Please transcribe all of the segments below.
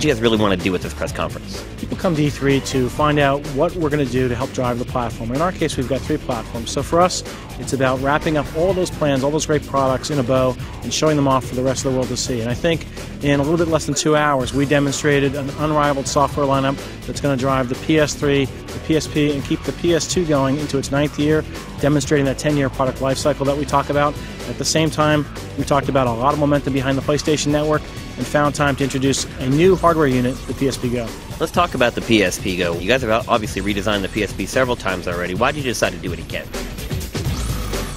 did you guys really want to do with this press conference? People come to E3 to find out what we're going to do to help drive the platform. In our case, we've got 3 platforms. So for us, it's about wrapping up all those plans, all those great products in a bow, and showing them off for the rest of the world to see. And I think in a little bit less than 2 hours, we demonstrated an unrivaled software lineup that's going to drive the PS3, the PSP, and keep the PS2 going into its 9th year, demonstrating that 10-year product lifecycle that we talk about. At the same time, we talked about a lot of momentum behind the PlayStation Network and found time to introduce a new hardware unit, the PSP Go. Let's talk about the PSP Go. You guys have obviously redesigned the PSP several times already. Why did you decide to do it again?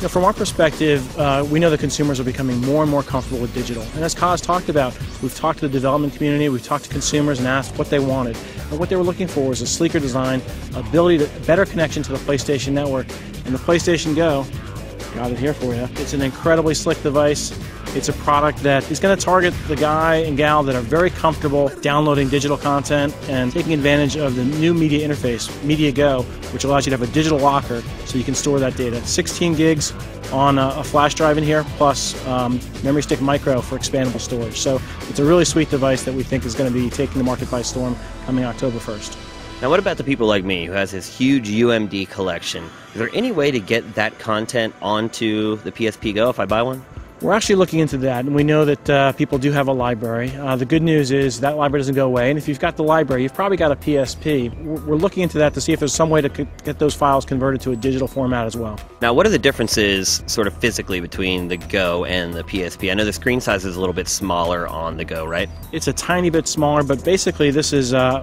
From our perspective, we know that consumers are becoming more and more comfortable with digital. And as Kaz talked about, we've talked to the development community, we've talked to consumers and asked what they wanted. And what they were looking for was a sleeker design, ability to better connection to the PlayStation Network. And the PlayStation Go, got it here for you. It's an incredibly slick device. It's a product that is going to target the guy and gal that are very comfortable downloading digital content and taking advantage of the new media interface, Media Go, which allows you to have a digital locker so you can store that data. 16 gigs on a flash drive in here, plus memory stick micro for expandable storage. So it's a really sweet device that we think is going to be taking the market by storm coming October 1st. Now, what about the people like me who has this huge UMD collection? Is there any way to get that content onto the PSP Go if I buy one? We're actually looking into that, and we know that people do have a library. The good news is that library doesn't go away, and if you've got the library, you've probably got a PSP. We're looking into that to see if there's some way to get those files converted to a digital format as well. Now, what are the differences sort of physically between the Go and the PSP? I know the screen size is a little bit smaller on the Go, right? It's a tiny bit smaller, but basically this is a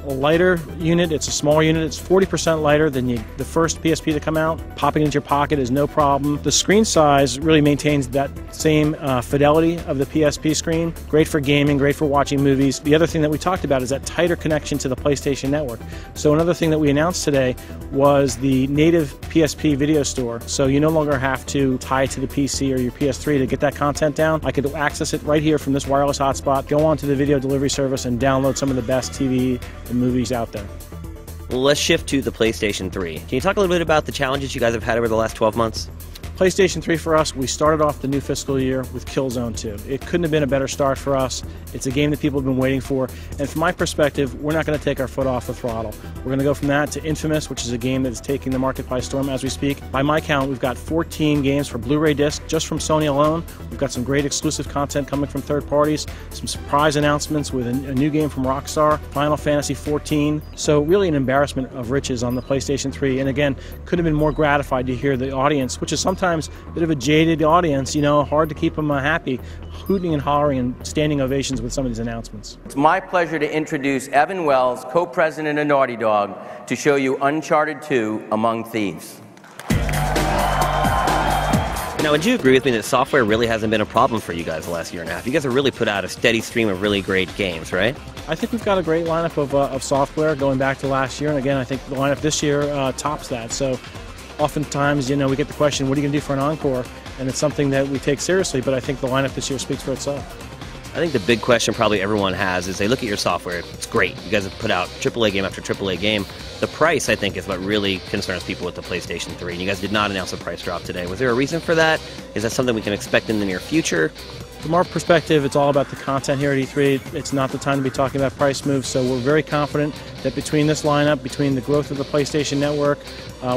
lighter unit. It's a smaller unit. It's 40% lighter than the first PSP to come out. Popping into your pocket is no problem. The screen size really maintains that same fidelity of the PSP screen. Great for gaming, great for watching movies. The other thing that we talked about is that tighter connection to the PlayStation Network. So another thing that we announced today was the native PSP video store. So you no longer have to tie it to the PC or your PS3 to get that content down. I could access it right here from this wireless hotspot, go onto the video delivery service and download some of the best TV and movies out there. Well, let's shift to the PlayStation 3. Can you talk a little bit about the challenges you guys have had over the last 12 months? PlayStation 3 for us, we started off the new fiscal year with Killzone 2. It couldn't have been a better start for us. It's a game that people have been waiting for, and from my perspective, we're not going to take our foot off the throttle. We're going to go from that to Infamous, which is a game that is taking the market by storm as we speak. By my count, we've got 14 games for Blu-ray disc just from Sony alone. We've got some great exclusive content coming from third parties, some surprise announcements with a new game from Rockstar, Final Fantasy XIV. So really an embarrassment of riches on the PlayStation 3, and again, couldn't have been more gratified to hear the audience, which is sometimes a bit of a jaded audience, hard to keep them happy, hooting and hollering and standing ovations with some of these announcements. It's my pleasure to introduce Evan Wells, co-president of Naughty Dog, to show you Uncharted 2: Among Thieves. Now, would you agree with me that software really hasn't been a problem for you guys the last year and a half? You guys have really put out a steady stream of really great games, right? I think we've got a great lineup of software going back to last year, and again, I think the lineup this year tops that. So oftentimes, we get the question, what are you going to do for an encore? And it's something that we take seriously, but I think the lineup this year speaks for itself. I think the big question probably everyone has is they look at your software, it's great. You guys have put out AAA game after AAA game. The price, I think, is what really concerns people with the PlayStation 3. And you guys did not announce a price drop today. Was there a reason for that? Is that something we can expect in the near future? From our perspective, it's all about the content here at E3. It's not the time to be talking about price moves, so we're very confident that between this lineup, between the growth of the PlayStation Network,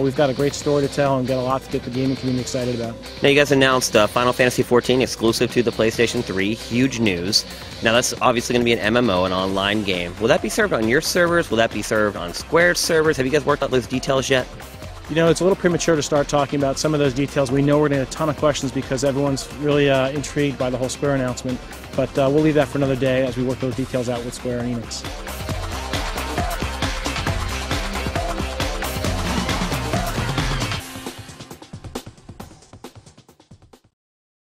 we've got a great story to tell and got a lot to get the gaming community excited about. Now, you guys announced Final Fantasy XIV exclusive to the PlayStation 3. Huge news. Now, that's obviously going to be an MMO, an online game. Will that be served on your servers? Will that be served on Square's servers? Have you guys worked out those details yet? It's a little premature to start talking about some of those details. We know we're going to get a ton of questions because everyone's really intrigued by the whole Square announcement, but we'll leave that for another day as we work those details out with Square and Enix.